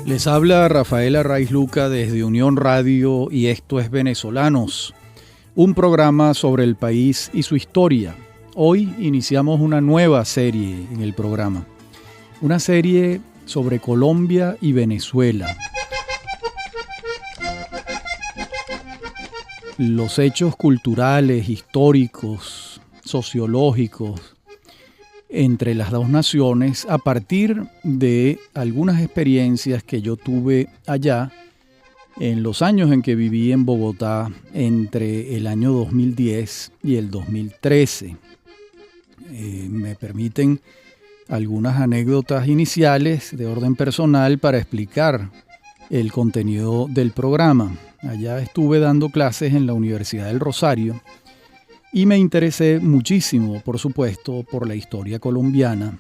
Les habla Rafael Arraiz Luca desde Unión Radio y esto es Venezolanos, un programa sobre el país y su historia. Hoy iniciamos una nueva serie en el programa, una serie sobre Colombia y Venezuela. Los hechos culturales, históricos, sociológicos entre las dos naciones a partir de algunas experiencias que yo tuve allá en los años en que viví en Bogotá entre el año 2010 y el 2013. Me permiten algunas anécdotas iniciales de orden personal para explicar el contenido del programa. Allá estuve dando clases en la Universidad del Rosario y me interesé muchísimo, por supuesto, por la historia colombiana.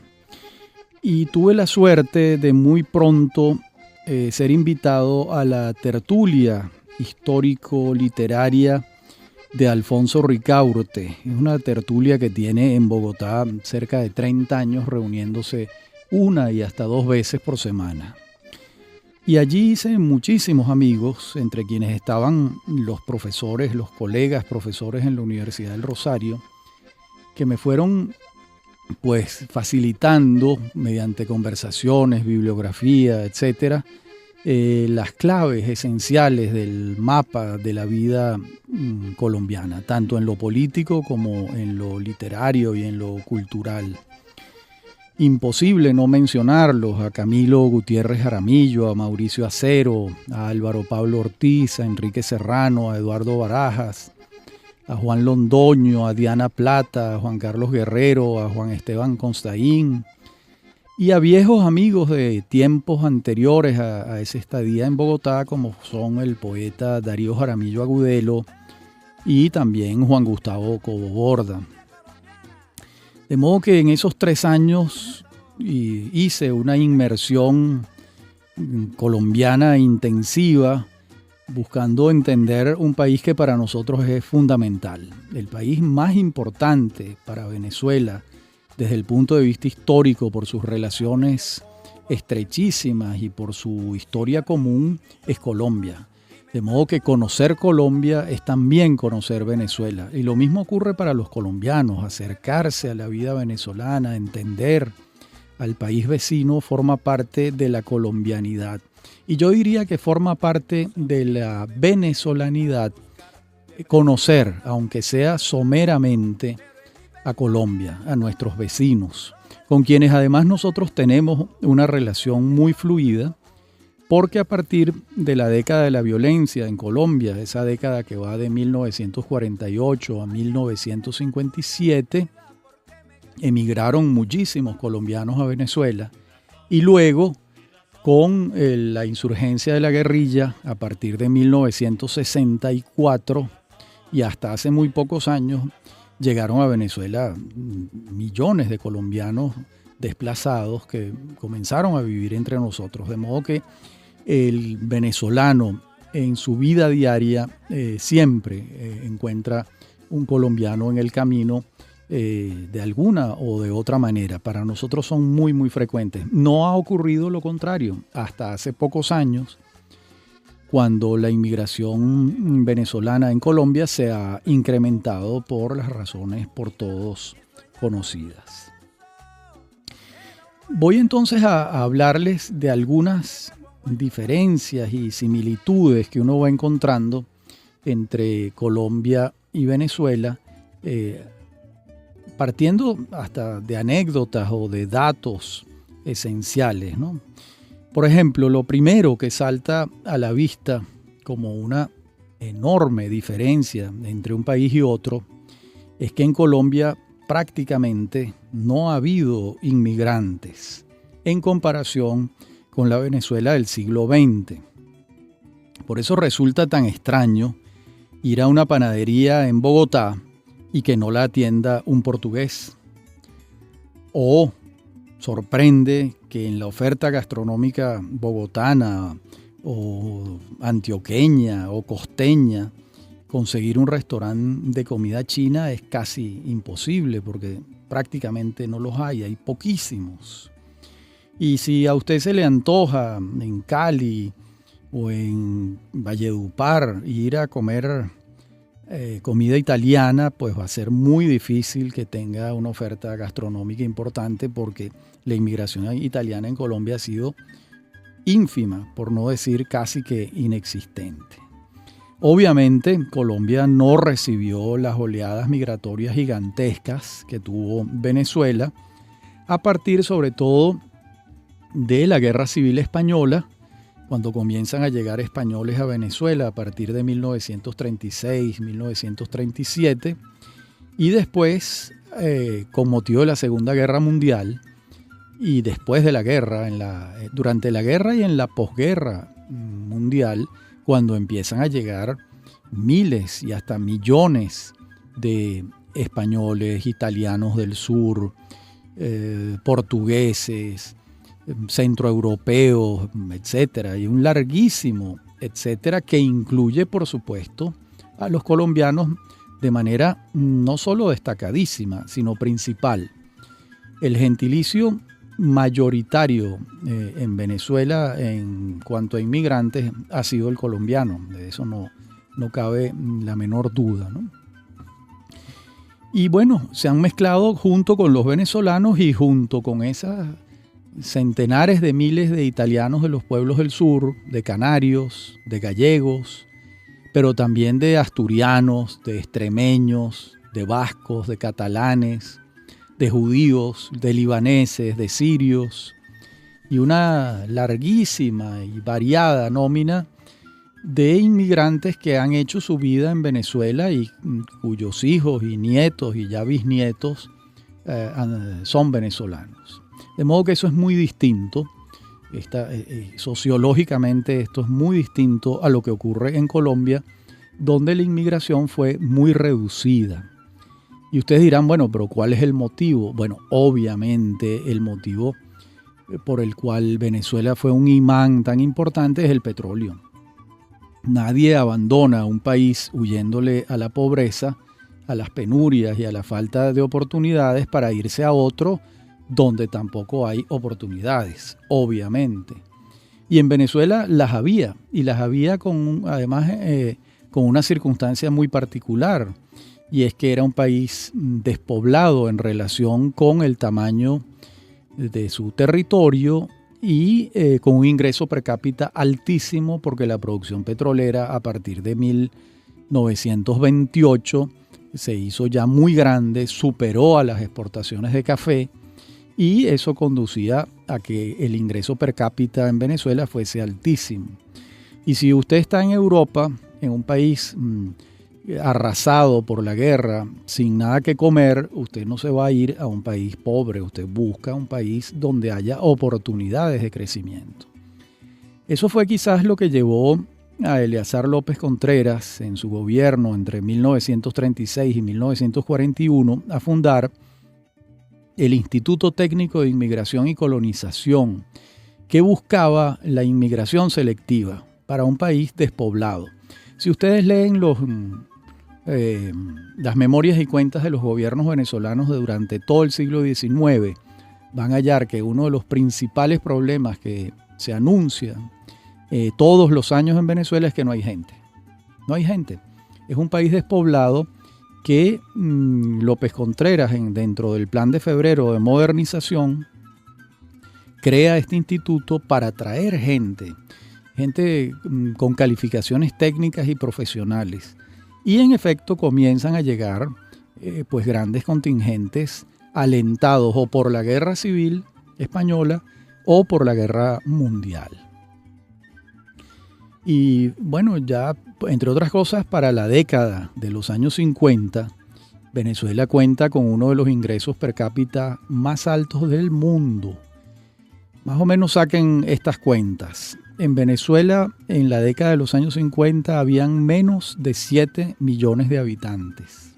Y tuve la suerte de muy pronto ser invitado a la tertulia histórico-literaria de Alfonso Ricaurte. Es una tertulia que tiene en Bogotá cerca de 30 años reuniéndose una y hasta dos veces por semana. Y allí hice muchísimos amigos, entre quienes estaban los profesores, los colegas profesores en la Universidad del Rosario, que me fueron pues facilitando mediante conversaciones, bibliografía, etcétera, las claves esenciales del mapa de la vida colombiana, tanto en lo político como en lo literario y en lo cultural. Imposible no mencionarlos: a Camilo Gutiérrez Jaramillo, a Mauricio Acero, a Álvaro Pablo Ortiz, a Enrique Serrano, a Eduardo Barajas, a Juan Londoño, a Diana Plata, a Juan Carlos Guerrero, a Juan Esteban Constaín y a viejos amigos de tiempos anteriores a esa estadía en Bogotá, como son el poeta Darío Jaramillo Agudelo y también Juan Gustavo Cobo Borda. De modo que en esos 3 años hice una inmersión colombiana intensiva, buscando entender un país que para nosotros es fundamental, el país más importante para Venezuela desde el punto de vista histórico, por sus relaciones estrechísimas y por su historia común, es Colombia. De modo que conocer Colombia es también conocer Venezuela. Y lo mismo ocurre para los colombianos: acercarse a la vida venezolana, entender al país vecino, forma parte de la colombianidad. Y yo diría que forma parte de la venezolanidad conocer, aunque sea someramente, a Colombia, a nuestros vecinos, con quienes además nosotros tenemos una relación muy fluida, porque a partir de la década de la violencia en Colombia, esa década que va de 1948 a 1957, emigraron muchísimos colombianos a Venezuela y luego, con la insurgencia de la guerrilla, a partir de 1964 y hasta hace muy pocos años, llegaron a Venezuela millones de colombianos desplazados que comenzaron a vivir entre nosotros. De modo que el venezolano en su vida diaria siempre encuentra un colombiano en el camino de alguna o de otra manera. Para nosotros son muy, muy frecuentes. No ha ocurrido lo contrario hasta hace pocos años, cuando la inmigración venezolana en Colombia se ha incrementado por las razones por todos conocidas. Voy entonces a hablarles de algunas diferencias y similitudes que uno va encontrando entre Colombia y Venezuela, partiendo hasta de anécdotas o de datos esenciales, ¿no? Por ejemplo, lo primero que salta a la vista como una enorme diferencia entre un país y otro es que en Colombia prácticamente no ha habido inmigrantes en comparación con la Venezuela del siglo XX. Por eso resulta tan extraño ir a una panadería en Bogotá y que no la atienda un portugués. O sorprende que en la oferta gastronómica bogotana o antioqueña o costeña conseguir un restaurante de comida china es casi imposible, porque prácticamente no los hay poquísimos. Y si a usted se le antoja en Cali o en Valledupar ir a comer comida italiana, pues va a ser muy difícil que tenga una oferta gastronómica importante porque la inmigración italiana en Colombia ha sido ínfima, por no decir casi que inexistente. Obviamente, Colombia no recibió las oleadas migratorias gigantescas que tuvo Venezuela, a partir sobre todo de la Guerra Civil Española, cuando comienzan a llegar españoles a Venezuela a partir de 1936, 1937, y después, con motivo de la Segunda Guerra Mundial, y después de la guerra, durante la guerra y en la posguerra mundial, cuando empiezan a llegar miles y hasta millones de españoles, italianos del sur, portugueses, centroeuropeos, etcétera, y un larguísimo etcétera que incluye, por supuesto, a los colombianos de manera no solo destacadísima, sino principal. El gentilicio mayoritario en Venezuela en cuanto a inmigrantes ha sido el colombiano, de eso no cabe la menor duda, ¿no? Y bueno, se han mezclado junto con los venezolanos y junto con esas centenares de miles de italianos de los pueblos del sur, de canarios, de gallegos, pero también de asturianos, de extremeños, de vascos, de catalanes, de judíos, de libaneses, de sirios, y una larguísima y variada nómina de inmigrantes que han hecho su vida en Venezuela y cuyos hijos y nietos y ya bisnietos son venezolanos. De modo que eso es muy distinto, sociológicamente esto es muy distinto a lo que ocurre en Colombia, donde la inmigración fue muy reducida. Y ustedes dirán, bueno, pero ¿cuál es el motivo? Bueno, obviamente el motivo por el cual Venezuela fue un imán tan importante es el petróleo. Nadie abandona un país huyéndole a la pobreza, a las penurias y a la falta de oportunidades para irse a otro donde tampoco hay oportunidades, obviamente. Y en Venezuela las había, y las había además con una circunstancia muy particular, y es que era un país despoblado en relación con el tamaño de su territorio y con un ingreso per cápita altísimo, porque la producción petrolera a partir de 1928 se hizo ya muy grande, superó a las exportaciones de café, y eso conducía a que el ingreso per cápita en Venezuela fuese altísimo. Y si usted está en Europa, en un país arrasado por la guerra, sin nada que comer, usted no se va a ir a un país pobre, usted busca un país donde haya oportunidades de crecimiento. Eso fue quizás lo que llevó a Eleazar López Contreras en su gobierno entre 1936 y 1941 a fundar el Instituto Técnico de Inmigración y Colonización, que buscaba la inmigración selectiva para un país despoblado. Si ustedes leen las memorias y cuentas de los gobiernos venezolanos durante todo el siglo XIX, van a hallar que uno de los principales problemas que se anuncian todos los años en Venezuela es que no hay gente. No hay gente. Es un país despoblado que López Contreras, dentro del Plan de Febrero de Modernización, crea este instituto para atraer gente con calificaciones técnicas y profesionales. Y en efecto comienzan a llegar pues grandes contingentes alentados o por la Guerra Civil Española o por la Guerra Mundial. Y bueno, ya entre otras cosas, para la década de los años 50, Venezuela cuenta con uno de los ingresos per cápita más altos del mundo. Más o menos saquen estas cuentas. En Venezuela, en la década de los años 50, habían menos de 7 millones de habitantes.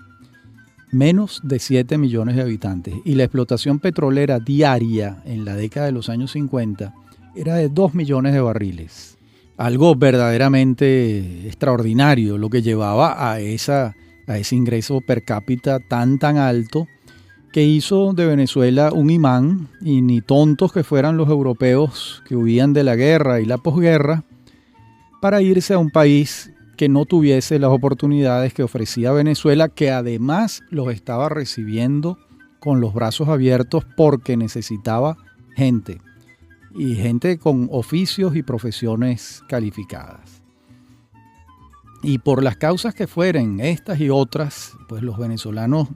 Menos de 7 millones de habitantes. Y la explotación petrolera diaria en la década de los años 50 era de 2 millones de barriles. Algo verdaderamente extraordinario, lo que llevaba a ese ingreso per cápita tan alto, que hizo de Venezuela un imán, y ni tontos que fueran los europeos que huían de la guerra y la posguerra, para irse a un país que no tuviese las oportunidades que ofrecía Venezuela, que además los estaba recibiendo con los brazos abiertos porque necesitaba gente, y gente con oficios y profesiones calificadas. Y por las causas que fueren, estas y otras, pues los venezolanos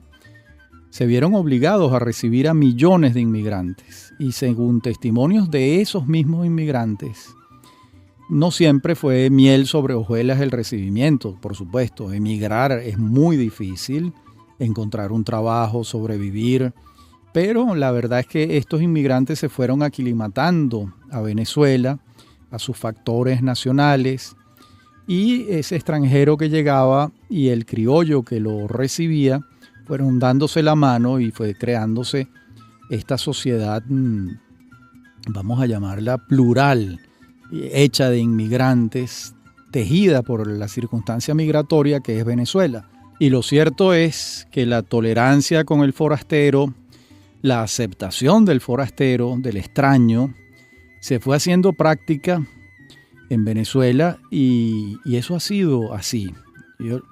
se vieron obligados a recibir a millones de inmigrantes. Y según testimonios de esos mismos inmigrantes, no siempre fue miel sobre hojuelas el recibimiento. Por supuesto, emigrar es muy difícil, encontrar un trabajo, sobrevivir, pero la verdad es que estos inmigrantes se fueron aclimatando a Venezuela, a sus factores nacionales, y ese extranjero que llegaba y el criollo que lo recibía fueron dándose la mano y fue creándose esta sociedad, vamos a llamarla plural, hecha de inmigrantes, tejida por la circunstancia migratoria que es Venezuela. Y lo cierto es que la tolerancia con el forastero, la aceptación del forastero, del extraño, se fue haciendo práctica en Venezuela, y eso ha sido así.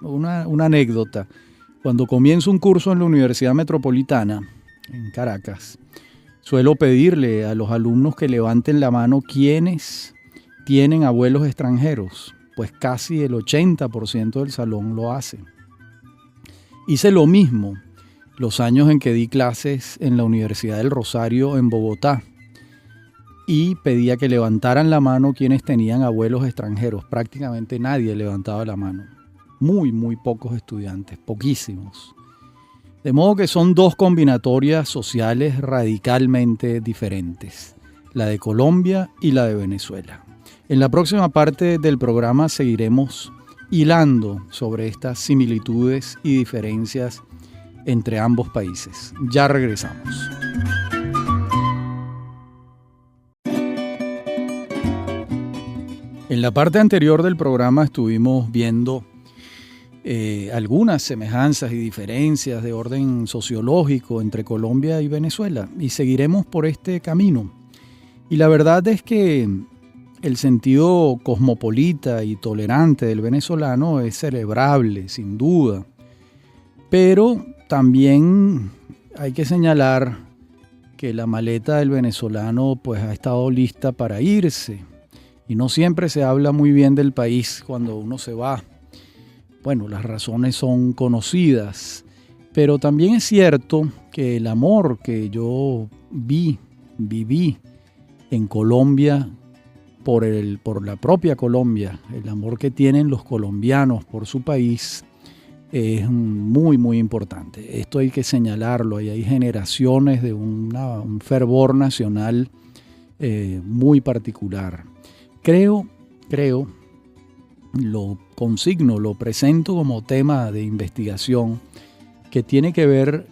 Una anécdota: cuando comienzo un curso en la Universidad Metropolitana, en Caracas, suelo pedirle a los alumnos que levanten la mano quienes tienen abuelos extranjeros. Pues casi el 80% del salón lo hace. Hice lo mismo los años en que di clases en la Universidad del Rosario en Bogotá, y pedía que levantaran la mano quienes tenían abuelos extranjeros. Prácticamente nadie levantaba la mano. Muy pocos estudiantes, poquísimos. De modo que son dos combinatorias sociales radicalmente diferentes, la de Colombia y la de Venezuela. En la próxima parte del programa seguiremos hilando sobre estas similitudes y diferencias entre ambos países. Ya regresamos. En la parte anterior del programa estuvimos viendo algunas semejanzas y diferencias de orden sociológico entre Colombia y Venezuela, y seguiremos por este camino. Y la verdad es que el sentido cosmopolita y tolerante del venezolano es celebrable, sin duda, pero también hay que señalar que la maleta del venezolano pues ha estado lista para irse, y no siempre se habla muy bien del país cuando uno se va. Bueno, las razones son conocidas, pero también es cierto que el amor que yo viví en Colombia por la propia Colombia, el amor que tienen los colombianos por su país, es muy importante. Esto hay que señalarlo. Hay generaciones de un fervor nacional muy particular. Creo, lo consigno, lo presento como tema de investigación que tiene que ver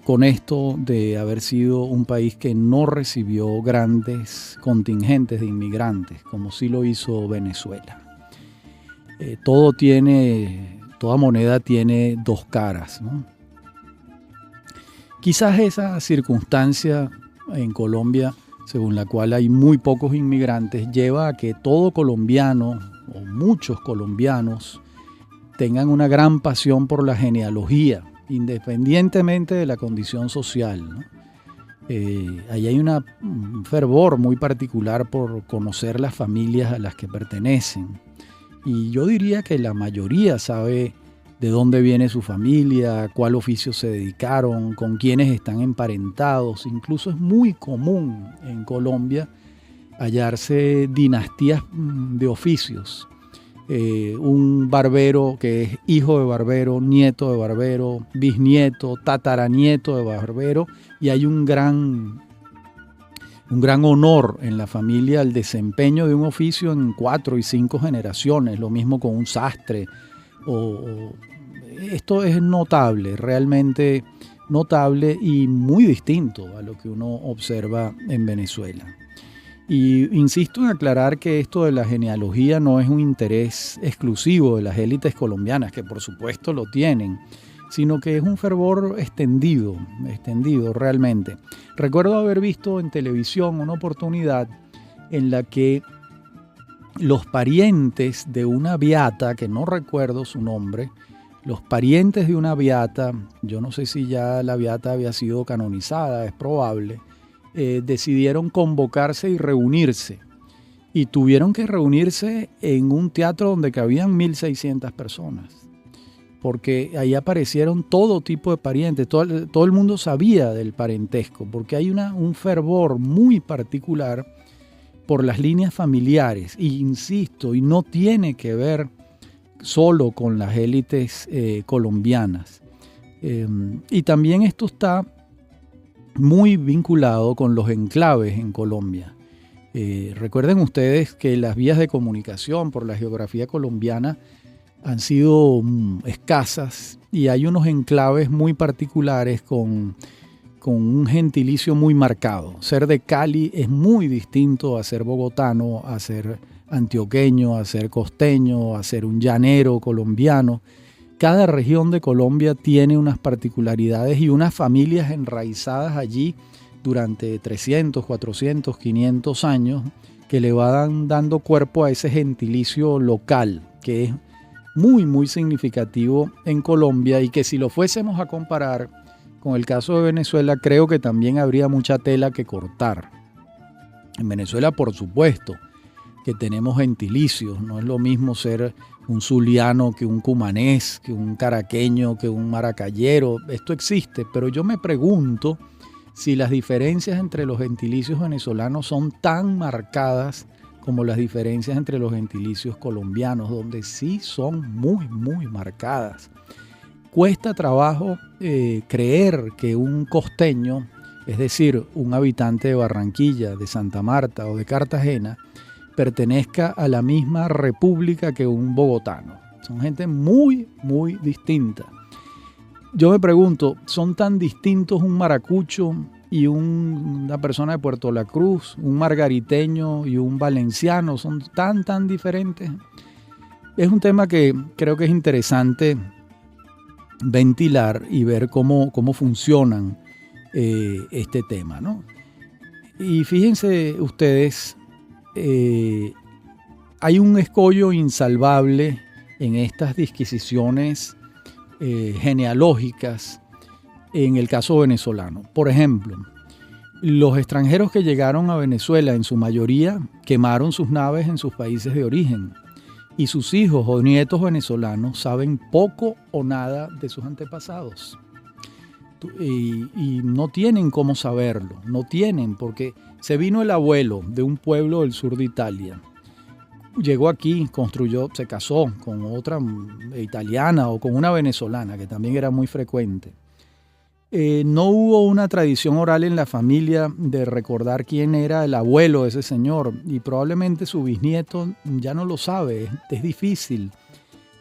con esto de haber sido un país que no recibió grandes contingentes de inmigrantes, como sí lo hizo Venezuela. Toda moneda tiene dos caras, ¿no? Quizás esa circunstancia en Colombia, según la cual hay muy pocos inmigrantes, lleva a que todo colombiano o muchos colombianos tengan una gran pasión por la genealogía, independientemente de la condición social, ¿no? Ahí hay un fervor muy particular por conocer las familias a las que pertenecen. Y yo diría que la mayoría sabe de dónde viene su familia, cuál oficio se dedicaron, con quiénes están emparentados. Incluso es muy común en Colombia hallarse dinastías de oficios. Un barbero que es hijo de barbero, nieto de barbero, bisnieto, tataranieto de barbero, y hay un gran honor en la familia al desempeño de un oficio en 4 y 5 generaciones. Lo mismo con un sastre. Esto es notable, realmente notable, y muy distinto a lo que uno observa en Venezuela. Y insisto en aclarar que esto de la genealogía no es un interés exclusivo de las élites colombianas, que por supuesto lo tienen. sino que es un fervor extendido realmente. Recuerdo haber visto en televisión una oportunidad en la que los parientes de una beata, que no recuerdo su nombre, los parientes de una beata, yo no sé si ya la beata había sido canonizada, es probable, decidieron convocarse y reunirse. Y tuvieron que reunirse en un teatro donde cabían 1.600 personas. Porque ahí aparecieron todo tipo de parientes, todo el mundo sabía del parentesco, porque hay un fervor muy particular por las líneas familiares. Y insisto, y no tiene que ver solo con las élites colombianas. Y también esto está muy vinculado con los enclaves en Colombia. Recuerden ustedes que las vías de comunicación por la geografía colombiana han sido escasas y hay unos enclaves muy particulares con un gentilicio muy marcado. Ser de Cali es muy distinto a ser bogotano, a ser antioqueño, a ser costeño, a ser un llanero colombiano. Cada región de Colombia tiene unas particularidades y unas familias enraizadas allí durante 300, 400, 500 años que le van dando cuerpo a ese gentilicio local que es muy, muy significativo en Colombia y que si lo fuésemos a comparar con el caso de Venezuela, creo que también habría mucha tela que cortar. En Venezuela, por supuesto, que tenemos gentilicios, no es lo mismo ser un zuliano que un cumanés, que un caraqueño, que un maracayero, esto existe, pero yo me pregunto si las diferencias entre los gentilicios venezolanos son tan marcadas como las diferencias entre los gentilicios colombianos, donde sí son muy, muy marcadas. Cuesta trabajo creer que un costeño, es decir, un habitante de Barranquilla, de Santa Marta o de Cartagena, pertenezca a la misma república que un bogotano. Son gente muy, muy distinta. Yo me pregunto, ¿son tan distintos un maracucho y una persona de Puerto La Cruz, un margariteño y un valenciano? ¿Son tan diferentes? Es un tema que creo que es interesante ventilar y ver cómo funcionan este tema, ¿no? Y fíjense ustedes, hay un escollo insalvable en estas disquisiciones genealógicas en el caso venezolano. Por ejemplo, los extranjeros que llegaron a Venezuela en su mayoría quemaron sus naves en sus países de origen y sus hijos o nietos venezolanos saben poco o nada de sus antepasados. Y no tienen cómo saberlo, no tienen, porque se vino el abuelo de un pueblo del sur de Italia. Llegó aquí, construyó, se casó con otra italiana o con una venezolana, que también era muy frecuente. No hubo una tradición oral en la familia de recordar quién era el abuelo de ese señor y probablemente su bisnieto ya no lo sabe, es difícil,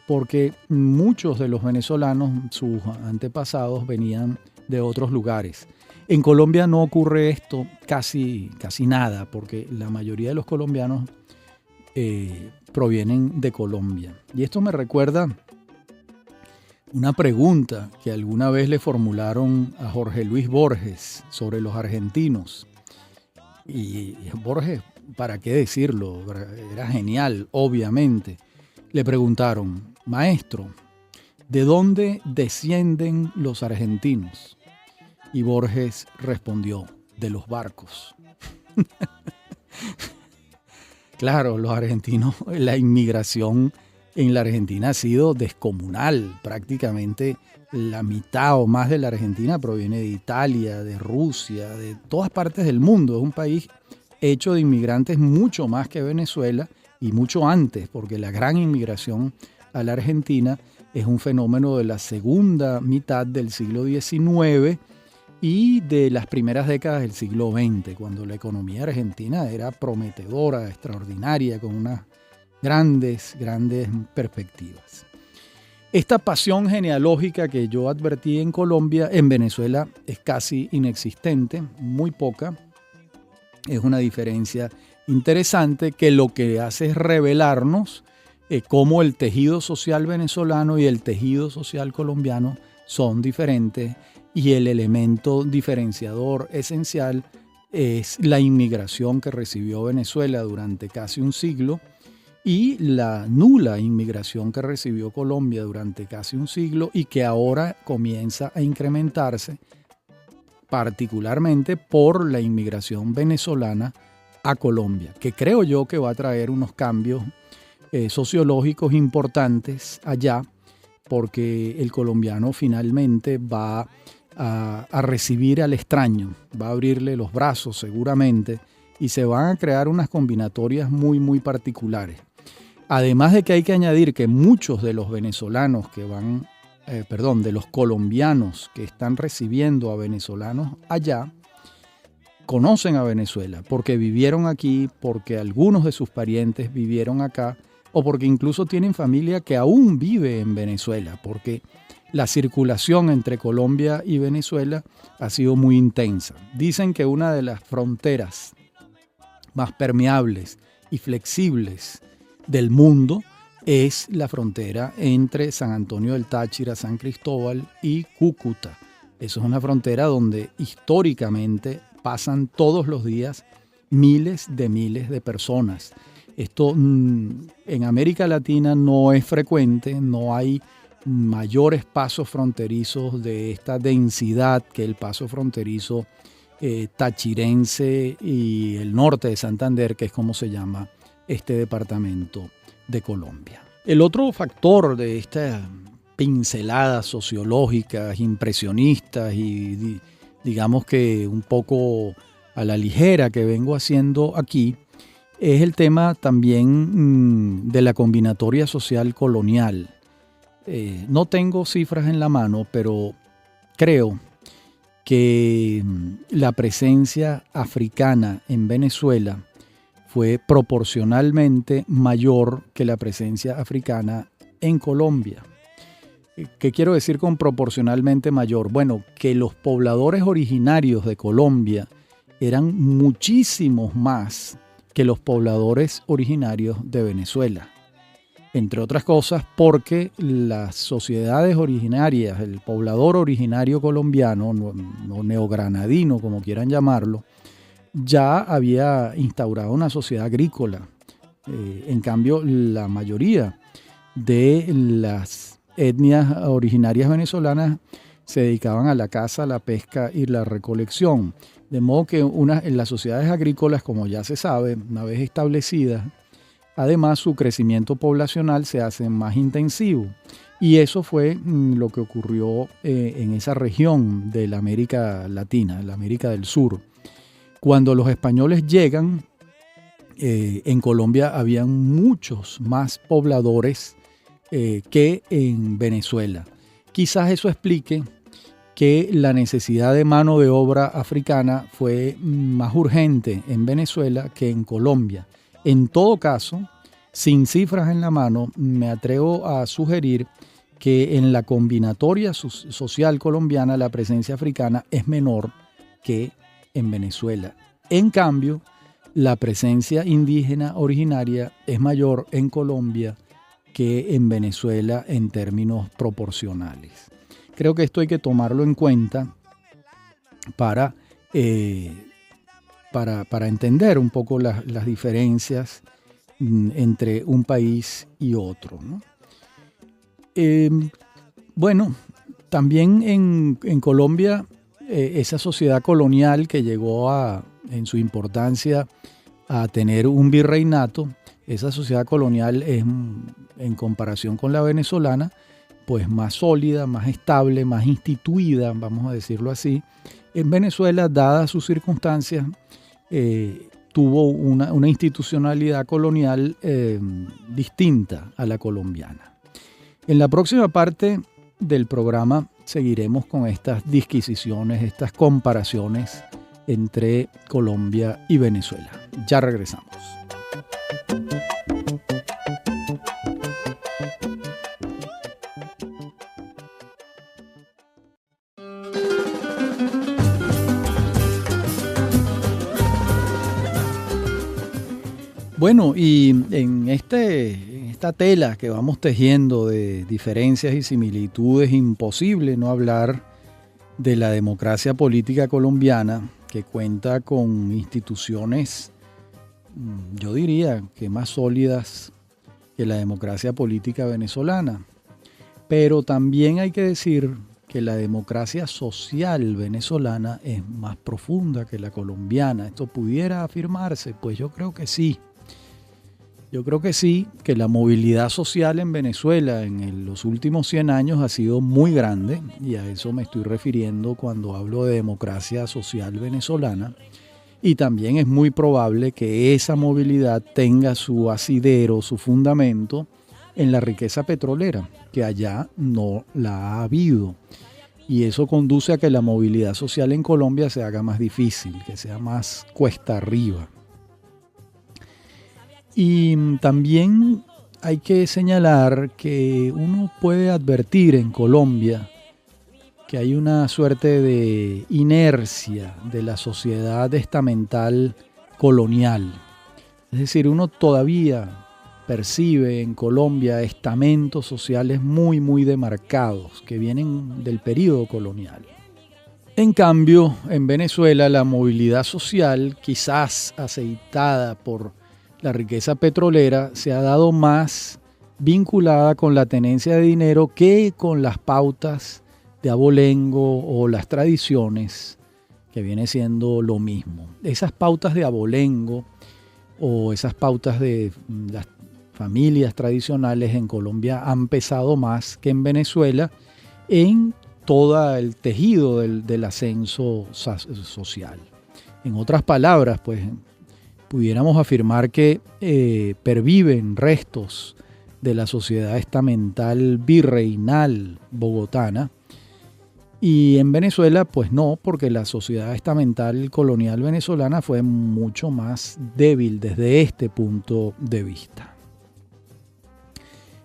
porque muchos de los venezolanos, sus antepasados, venían de otros lugares. En Colombia no ocurre esto casi nada, porque la mayoría de los colombianos provienen de Colombia. Y esto me recuerda una pregunta que alguna vez le formularon a Jorge Luis Borges sobre los argentinos. Y Borges, ¿para qué decirlo? Era genial, obviamente. Le preguntaron, maestro, ¿de dónde descienden los argentinos? Y Borges respondió, de los barcos. Claro, los argentinos, la inmigración en la Argentina ha sido descomunal. Prácticamente la mitad o más de la Argentina proviene de Italia, de Rusia, de todas partes del mundo. Es un país hecho de inmigrantes mucho más que Venezuela y mucho antes, porque la gran inmigración a la Argentina es un fenómeno de la segunda mitad del siglo XIX y de las primeras décadas del siglo XX, cuando la economía argentina era prometedora, extraordinaria, con unas grandes perspectivas. Esta pasión genealógica que yo advertí en Colombia, en Venezuela es casi inexistente, muy poca. Es una diferencia interesante que lo que hace es revelarnos cómo el tejido social venezolano y el tejido social colombiano son diferentes y el elemento diferenciador esencial es la inmigración que recibió Venezuela durante casi un siglo y la nula inmigración que recibió Colombia durante casi un siglo y que ahora comienza a incrementarse, particularmente por la inmigración venezolana a Colombia, que creo yo que va a traer unos cambios sociológicos importantes allá, porque el colombiano finalmente va a recibir al extraño, va a abrirle los brazos seguramente y se van a crear unas combinatorias muy, muy particulares. Además de que hay que añadir que muchos de los venezolanos que van, de los colombianos que están recibiendo a venezolanos allá, conocen a Venezuela porque vivieron aquí, porque algunos de sus parientes vivieron acá o porque incluso tienen familia que aún vive en Venezuela, porque la circulación entre Colombia y Venezuela ha sido muy intensa. Dicen que una de las fronteras más permeables y flexibles del mundo es la frontera entre San Antonio del Táchira, San Cristóbal y Cúcuta. Eso es una frontera donde históricamente pasan todos los días miles de personas. Esto en América Latina no es frecuente, no hay mayores pasos fronterizos de esta densidad que el paso fronterizo tachirense y el norte de Santander, que es como se llama este departamento de Colombia. El otro factor de estas pinceladas sociológicas, impresionistas y digamos que un poco a la ligera que vengo haciendo aquí, es el tema también de la combinatoria social colonial. No tengo cifras en la mano, pero creo que la presencia africana en Venezuela fue proporcionalmente mayor que la presencia africana en Colombia. ¿Qué quiero decir con proporcionalmente mayor? Bueno, que los pobladores originarios de Colombia eran muchísimos más que los pobladores originarios de Venezuela. Entre otras cosas porque las sociedades originarias, el poblador originario colombiano, o neogranadino como quieran llamarlo, ya había instaurado una sociedad agrícola. En cambio, la mayoría de las etnias originarias venezolanas se dedicaban a la caza, la pesca y la recolección. De modo que en las sociedades agrícolas, como ya se sabe, una vez establecidas, además su crecimiento poblacional se hace más intensivo. Y eso fue lo que ocurrió en esa región de la América Latina, la América del Sur. Cuando los españoles llegan, en Colombia habían muchos más pobladores que en Venezuela. Quizás eso explique que la necesidad de mano de obra africana fue más urgente en Venezuela que en Colombia. En todo caso, sin cifras en la mano, me atrevo a sugerir que en la combinatoria social colombiana la presencia africana es menor que en Venezuela. En cambio, la presencia indígena originaria es mayor en Colombia que en Venezuela en términos proporcionales. Creo que esto hay que tomarlo en cuenta para entender un poco las diferencias entre un país y otro, ¿no? Bueno, también en Colombia esa sociedad colonial que llegó en su importancia a tener un virreinato, esa sociedad colonial es, en comparación con la venezolana, pues más sólida, más estable, más instituida, vamos a decirlo así. En Venezuela, dadas sus circunstancias, tuvo una institucionalidad colonial distinta a la colombiana. En la próxima parte del programa seguiremos con estas disquisiciones, estas comparaciones entre Colombia y Venezuela. Ya regresamos. Bueno, y en esta esta tela que vamos tejiendo de diferencias y similitudes, imposible no hablar de la democracia política colombiana, que cuenta con instituciones, yo diría que más sólidas que la democracia política venezolana. Pero también hay que decir que la democracia social venezolana es más profunda que la colombiana. ¿Esto pudiera afirmarse? Pues yo creo que sí. Yo creo que sí, que la movilidad social en Venezuela en los últimos 100 años ha sido muy grande, y a eso me estoy refiriendo cuando hablo de democracia social venezolana. Y también es muy probable que esa movilidad tenga su asidero, su fundamento en la riqueza petrolera, que allá no la ha habido. Y eso conduce a que la movilidad social en Colombia se haga más difícil, que sea más cuesta arriba. Y también hay que señalar que uno puede advertir en Colombia que hay una suerte de inercia de la sociedad estamental colonial. Es decir, uno todavía percibe en Colombia estamentos sociales muy, muy demarcados que vienen del periodo colonial. En cambio, en Venezuela la movilidad social, quizás aceitada por la riqueza petrolera, se ha dado más vinculada con la tenencia de dinero que con las pautas de abolengo o las tradiciones, que viene siendo lo mismo. Esas pautas de abolengo o esas pautas de las familias tradicionales en Colombia han pesado más que en Venezuela en todo el tejido del ascenso social. En otras palabras, pues pudiéramos afirmar que perviven restos de la sociedad estamental virreinal bogotana, y en Venezuela pues no, porque la sociedad estamental colonial venezolana fue mucho más débil desde este punto de vista.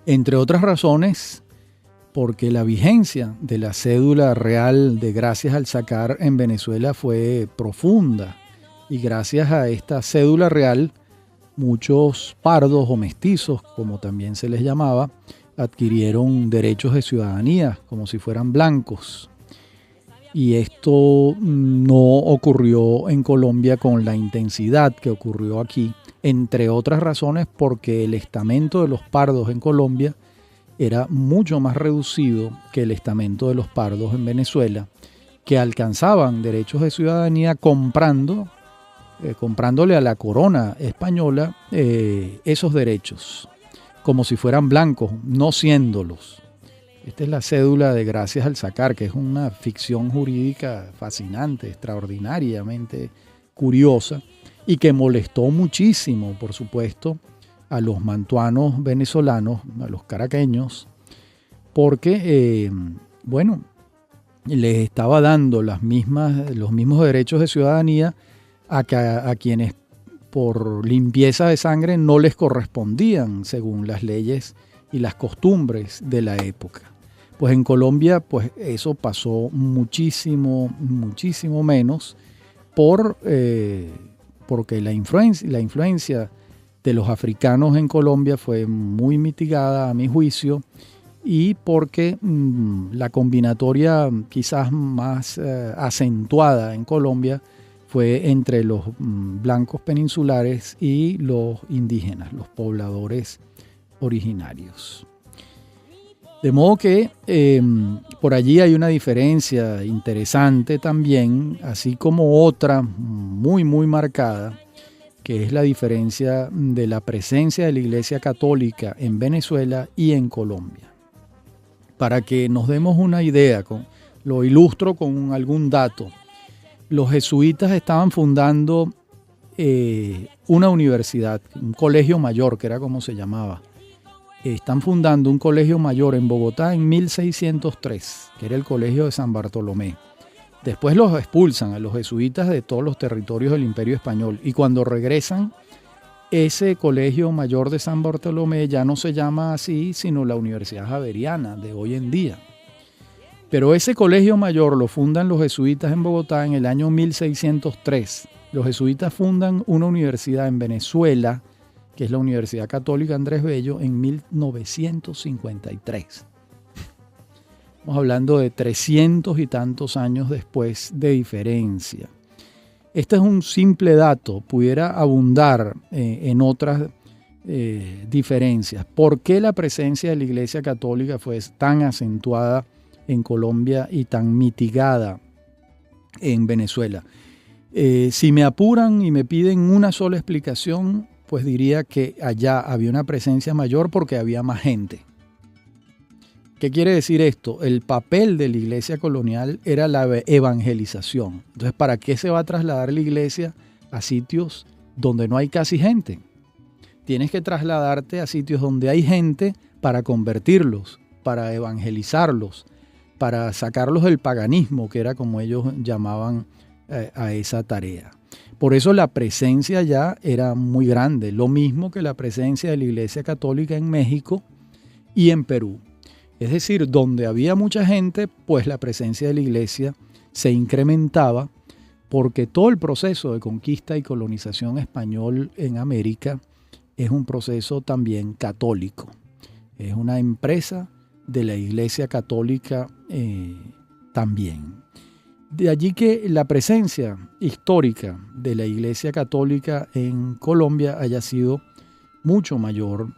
Entre otras razones, porque la vigencia de la cédula real de Gracias al Sacar en Venezuela fue profunda, y gracias a esta cédula real, muchos pardos o mestizos, como también se les llamaba, adquirieron derechos de ciudadanía, como si fueran blancos. Y esto no ocurrió en Colombia con la intensidad que ocurrió aquí, entre otras razones porque el estamento de los pardos en Colombia era mucho más reducido que el estamento de los pardos en Venezuela, que alcanzaban derechos de ciudadanía comprándole a la corona española esos derechos, como si fueran blancos, no siéndolos. Esta es la cédula de Gracias al Sacar, que es una ficción jurídica fascinante, extraordinariamente curiosa, y que molestó muchísimo, por supuesto, a los mantuanos venezolanos, a los caraqueños, porque, les estaba dando los mismos derechos de ciudadanía a quienes por limpieza de sangre no les correspondían según las leyes y las costumbres de la época. Pues en Colombia pues eso pasó muchísimo menos porque la influencia de los africanos en Colombia fue muy mitigada a mi juicio, y porque la combinatoria quizás más acentuada en Colombia fue entre los blancos peninsulares y los indígenas, los pobladores originarios. De modo que por allí hay una diferencia interesante también, así como otra muy, muy marcada, que es la diferencia de la presencia de la Iglesia Católica en Venezuela y en Colombia. Para que nos demos una idea, lo ilustro con algún dato. Los jesuitas estaban fundando una universidad, un colegio mayor, que era como se llamaba. Están fundando un colegio mayor en Bogotá en 1603, que era el colegio de San Bartolomé. Después los expulsan a los jesuitas de todos los territorios del Imperio Español, y cuando regresan, ese colegio mayor de San Bartolomé ya no se llama así, sino la Universidad Javeriana de hoy en día. Pero ese colegio mayor lo fundan los jesuitas en Bogotá en el año 1603. Los jesuitas fundan una universidad en Venezuela, que es la Universidad Católica Andrés Bello, en 1953. Estamos hablando de 300 y tantos años después de diferencia. Este es un simple dato, pudiera abundar en otras diferencias. ¿Por qué la presencia de la Iglesia Católica fue tan acentuada en Colombia y tan mitigada en Venezuela? Si me apuran y me piden una sola explicación, pues diría que allá había una presencia mayor porque había más gente. ¿Qué quiere decir esto? El papel de la iglesia colonial era la evangelización. Entonces, ¿para qué se va a trasladar la iglesia a sitios donde no hay casi gente? Tienes que trasladarte a sitios donde hay gente para convertirlos, para evangelizarlos, para sacarlos del paganismo, que era como ellos llamaban a esa tarea. Por eso la presencia ya era muy grande, lo mismo que la presencia de la Iglesia Católica en México y en Perú. Es decir, donde había mucha gente, pues la presencia de la Iglesia se incrementaba porque todo el proceso de conquista y colonización español en América es un proceso también católico. Es una empresa de la Iglesia Católica también. De allí que la presencia histórica de la Iglesia Católica en Colombia haya sido mucho mayor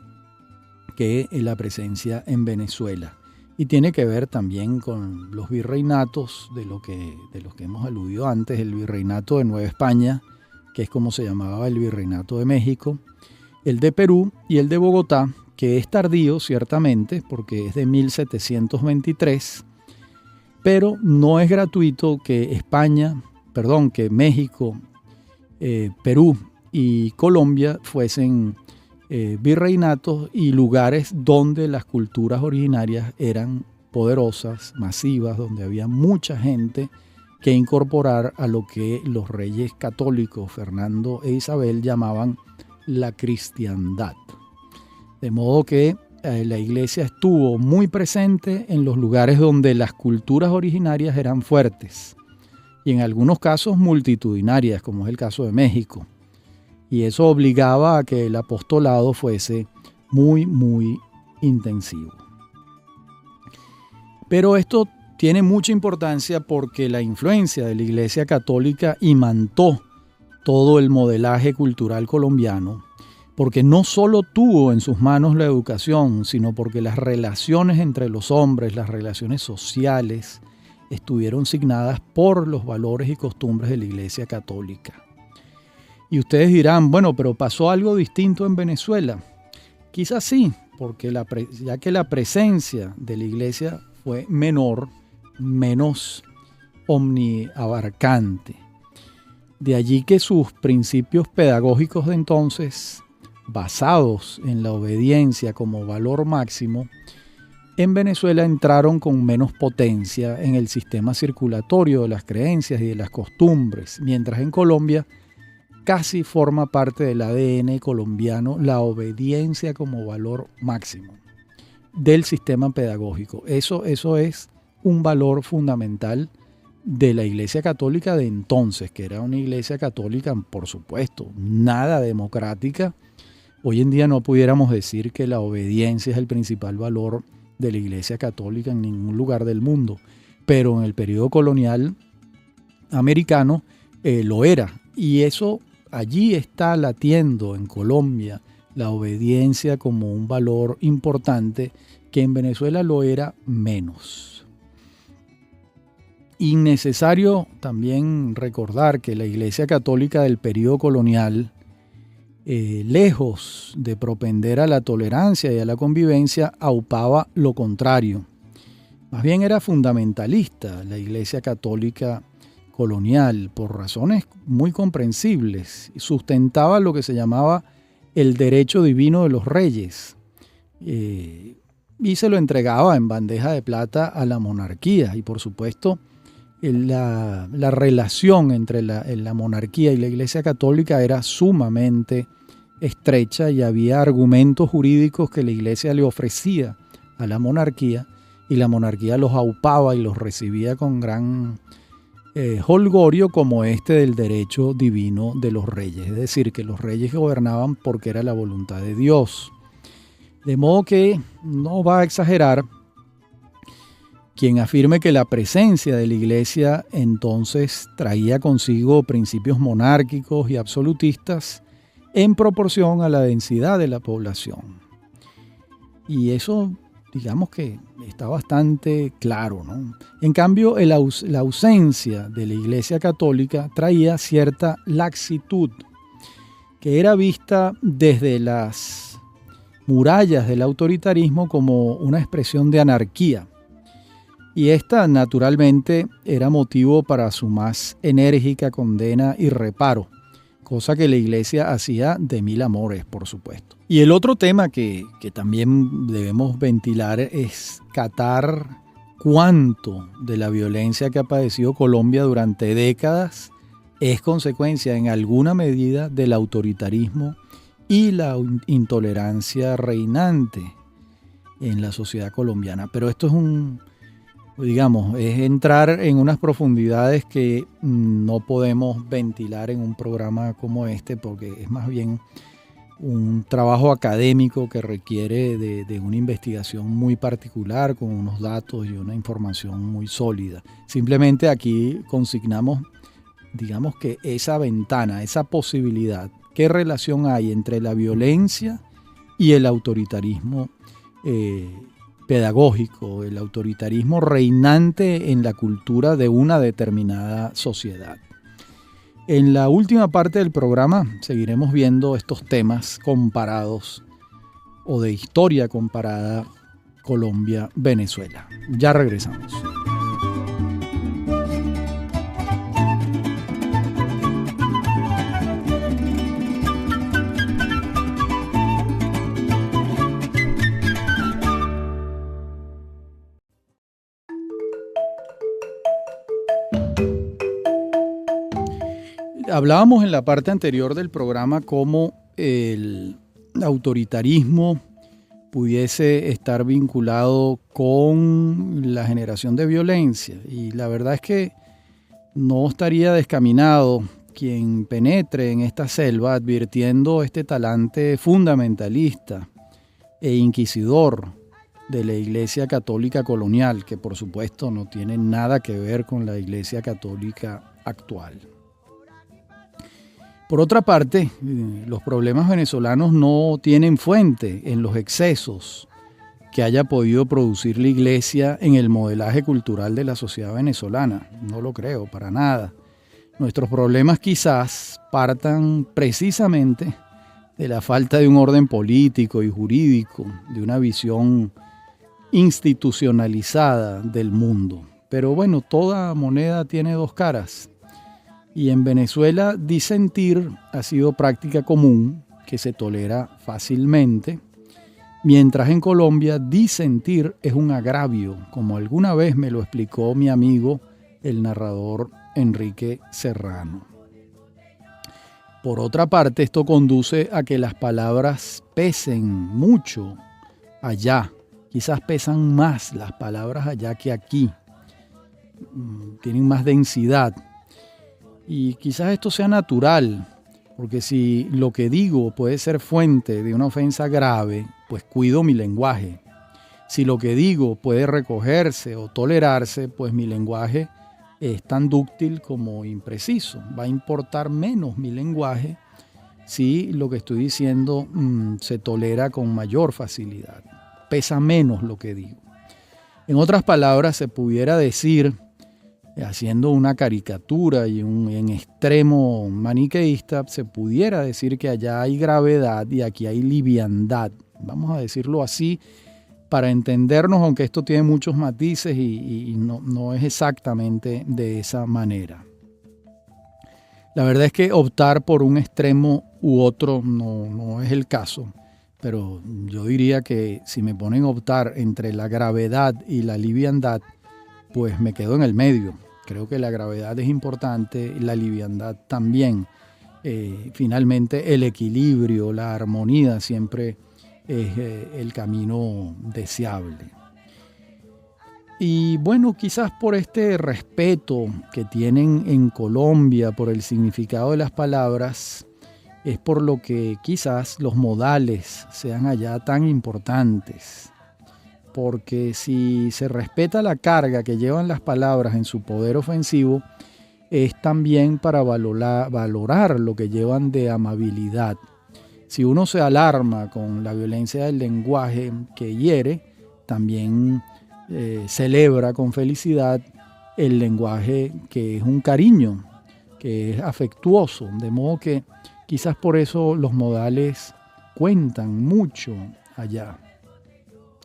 que la presencia en Venezuela. Y tiene que ver también con los virreinatos de los que hemos aludido antes, el virreinato de Nueva España, que es como se llamaba el virreinato de México, el de Perú y el de Bogotá, que es tardío ciertamente porque es de 1723, pero no es gratuito que que México, Perú y Colombia fuesen virreinatos y lugares donde las culturas originarias eran poderosas, masivas, donde había mucha gente que incorporar a lo que los reyes católicos Fernando e Isabel llamaban la cristiandad. De modo que la iglesia estuvo muy presente en los lugares donde las culturas originarias eran fuertes y en algunos casos multitudinarias, como es el caso de México. Y eso obligaba a que el apostolado fuese muy, muy intensivo. Pero esto tiene mucha importancia porque la influencia de la Iglesia Católica imantó todo el modelaje cultural colombiano, porque no solo tuvo en sus manos la educación, sino porque las relaciones entre los hombres, las relaciones sociales, estuvieron signadas por los valores y costumbres de la Iglesia Católica. Y ustedes dirán, bueno, pero ¿pasó algo distinto en Venezuela? Quizás sí, porque ya que la presencia de la Iglesia fue menor, menos omniabarcante. De allí que sus principios pedagógicos de entonces, basados en la obediencia como valor máximo, en Venezuela entraron con menos potencia en el sistema circulatorio de las creencias y de las costumbres, mientras en Colombia casi forma parte del ADN colombiano la obediencia como valor máximo del sistema pedagógico. Eso es un valor fundamental de la Iglesia Católica de entonces, que era una Iglesia Católica, por supuesto, nada democrática. Hoy en día no pudiéramos decir que la obediencia es el principal valor de la Iglesia Católica en ningún lugar del mundo, pero en el periodo colonial americano lo era. Y eso allí está latiendo en Colombia, la obediencia como un valor importante que en Venezuela lo era menos. Innecesario también recordar que la Iglesia Católica del periodo colonial, lejos de propender a la tolerancia y a la convivencia, aupaba lo contrario. Más bien era fundamentalista la Iglesia Católica colonial por razones muy comprensibles. Sustentaba lo que se llamaba el derecho divino de los reyes y se lo entregaba en bandeja de plata a la monarquía. Y por supuesto la relación entre la monarquía y la Iglesia Católica era sumamente estrecha y había argumentos jurídicos que la Iglesia le ofrecía a la monarquía y la monarquía los aupaba y los recibía con gran holgorio como este del derecho divino de los reyes, es decir, que los reyes gobernaban porque era la voluntad de Dios. De modo que no va a exagerar quien afirme que la presencia de la Iglesia entonces traía consigo principios monárquicos y absolutistas en proporción a la densidad de la población. Y eso, digamos que está bastante claro, ¿no? En cambio, la ausencia de la Iglesia Católica traía cierta laxitud que era vista desde las murallas del autoritarismo como una expresión de anarquía. Y esta, naturalmente, era motivo para su más enérgica condena y reparo, cosa que la Iglesia hacía de mil amores, por supuesto. Y el otro tema que también debemos ventilar es catar cuánto de la violencia que ha padecido Colombia durante décadas es consecuencia en alguna medida del autoritarismo y la intolerancia reinante en la sociedad colombiana. Pero esto es es entrar en unas profundidades que no podemos ventilar en un programa como este, porque es más bien un trabajo académico que requiere de una investigación muy particular, con unos datos y una información muy sólida. Simplemente aquí consignamos, digamos, que esa ventana, esa posibilidad, qué relación hay entre la violencia y el autoritarismo pedagógico, el autoritarismo reinante en la cultura de una determinada sociedad. En la última parte del programa seguiremos viendo estos temas comparados o de historia comparada Colombia-Venezuela. Ya regresamos. Hablábamos en la parte anterior del programa cómo el autoritarismo pudiese estar vinculado con la generación de violencia, y la verdad es que no estaría descaminado quien penetre en esta selva advirtiendo este talante fundamentalista e inquisidor de la Iglesia Católica colonial, que por supuesto no tiene nada que ver con la Iglesia Católica actual. Por otra parte, los problemas venezolanos no tienen fuente en los excesos que haya podido producir la Iglesia en el modelaje cultural de la sociedad venezolana. No lo creo, para nada. Nuestros problemas quizás partan precisamente de la falta de un orden político y jurídico, de una visión institucionalizada del mundo. Pero bueno, toda moneda tiene dos caras. Y en Venezuela disentir ha sido práctica común, que se tolera fácilmente, mientras en Colombia disentir es un agravio, como alguna vez me lo explicó mi amigo, el narrador Enrique Serrano. Por otra parte, esto conduce a que las palabras pesen mucho allá. Quizás pesan más las palabras allá que aquí. Tienen más densidad. Y quizás esto sea natural, porque si lo que digo puede ser fuente de una ofensa grave, pues cuido mi lenguaje. Si lo que digo puede recogerse o tolerarse, pues mi lenguaje es tan dúctil como impreciso. Va a importar menos mi lenguaje si lo que estoy diciendo se tolera con mayor facilidad. Pesa menos lo que digo. En otras palabras, se pudiera decir, haciendo una caricatura y en extremo maniqueísta, se pudiera decir que allá hay gravedad y aquí hay liviandad. Vamos a decirlo así para entendernos, aunque esto tiene muchos matices y no es exactamente de esa manera. La verdad es que optar por un extremo u otro no es el caso, pero yo diría que si me ponen a optar entre la gravedad y la liviandad, pues me quedo en el medio. Creo que la gravedad es importante, la liviandad también. Finalmente el equilibrio, la armonía siempre es el camino deseable. Y bueno, quizás por este respeto que tienen en Colombia por el significado de las palabras, es por lo que quizás los modales sean allá tan importantes. Porque si se respeta la carga que llevan las palabras en su poder ofensivo, es también para valorar lo que llevan de amabilidad. Si uno se alarma con la violencia del lenguaje que hiere, también celebra con felicidad el lenguaje que es un cariño, que es afectuoso, de modo que quizás por eso los modales cuentan mucho allá.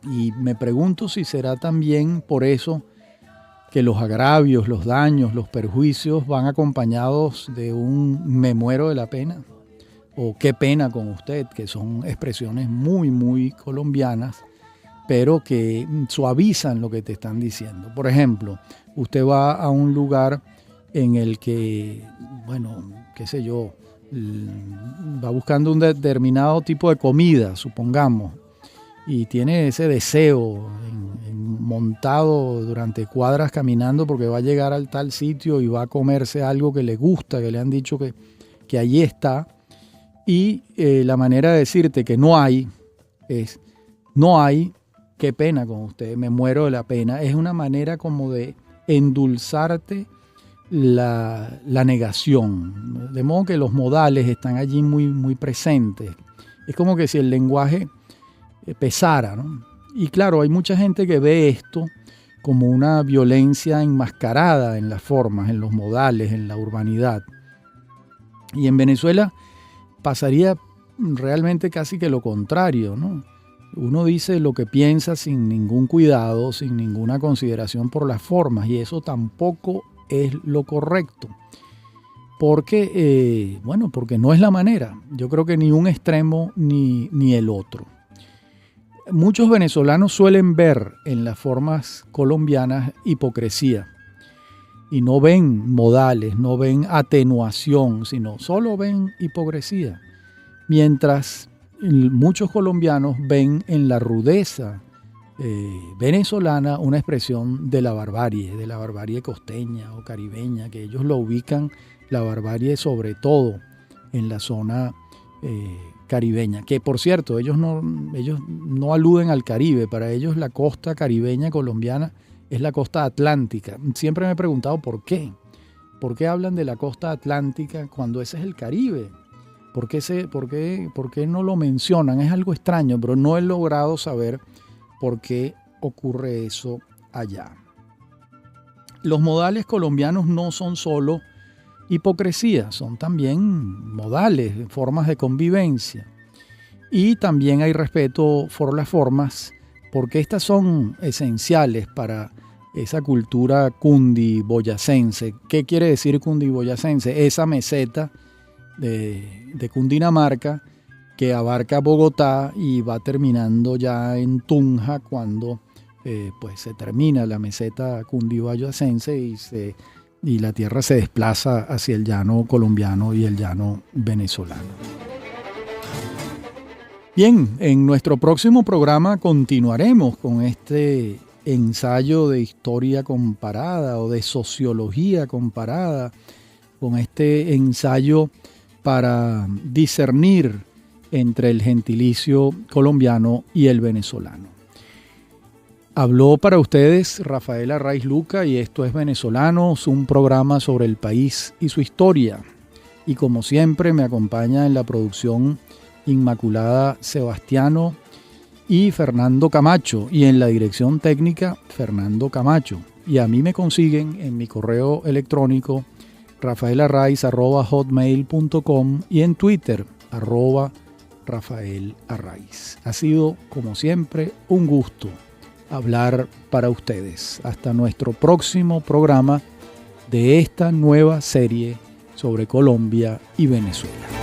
Y me pregunto si será también por eso que los agravios, los daños, los perjuicios van acompañados de un me muero de la pena o qué pena con usted, que son expresiones muy, muy colombianas, pero que suavizan lo que te están diciendo. Por ejemplo, usted va a un lugar en el que, bueno, qué sé yo, va buscando un determinado tipo de comida, supongamos, y tiene ese deseo montado durante cuadras caminando porque va a llegar al tal sitio y va a comerse algo que le gusta, que le han dicho que allí está, y la manera de decirte que no hay es, no hay, qué pena con usted, me muero de la pena. Es una manera como de endulzarte la negación. De modo que los modales están allí muy, muy presentes. Es como que si el lenguaje pesara, ¿no? Y claro, hay mucha gente que ve esto como una violencia enmascarada en las formas, en los modales, en la urbanidad. Y en Venezuela pasaría realmente casi que lo contrario, ¿no? Uno dice lo que piensa sin ningún cuidado, sin ninguna consideración por las formas, y eso tampoco es lo correcto. Porque, porque no es la manera. Yo creo que ni un extremo ni el otro. Muchos venezolanos suelen ver en las formas colombianas hipocresía y no ven modales, no ven atenuación, sino solo ven hipocresía. Mientras muchos colombianos ven en la rudeza venezolana una expresión de la barbarie costeña o caribeña, que ellos lo ubican, la barbarie sobre todo en la zona caribeña, que por cierto ellos no aluden al Caribe. Para ellos la costa caribeña colombiana es la costa atlántica. Siempre me he preguntado por qué hablan de la costa atlántica cuando ese es el Caribe. ¿Por qué no lo mencionan? Es algo extraño, pero no he logrado saber por qué ocurre eso allá. Los modales colombianos no son solo hipocresía, son también modales, formas de convivencia. Y también hay respeto por las formas, porque estas son esenciales para esa cultura cundiboyacense. ¿Qué quiere decir cundiboyacense? Esa meseta de Cundinamarca que abarca Bogotá y va terminando ya en Tunja cuando se termina la meseta cundiboyacense y la tierra se desplaza hacia el llano colombiano y el llano venezolano. Bien, en nuestro próximo programa continuaremos con este ensayo de historia comparada o de sociología comparada, con este ensayo para discernir entre el gentilicio colombiano y el venezolano. Habló para ustedes Rafael Arraiz Luca y esto es Venezolanos, un programa sobre el país y su historia. Y como siempre me acompaña en la producción Inmaculada Sebastiano y Fernando Camacho, y en la dirección técnica Fernando Camacho. Y a mí me consiguen en mi correo electrónico rafaelarraiz@hotmail.com y en Twitter @RafaelArraiz. Ha sido, como siempre, un gusto hablar para ustedes. Hasta nuestro próximo programa de esta nueva serie sobre Colombia y Venezuela.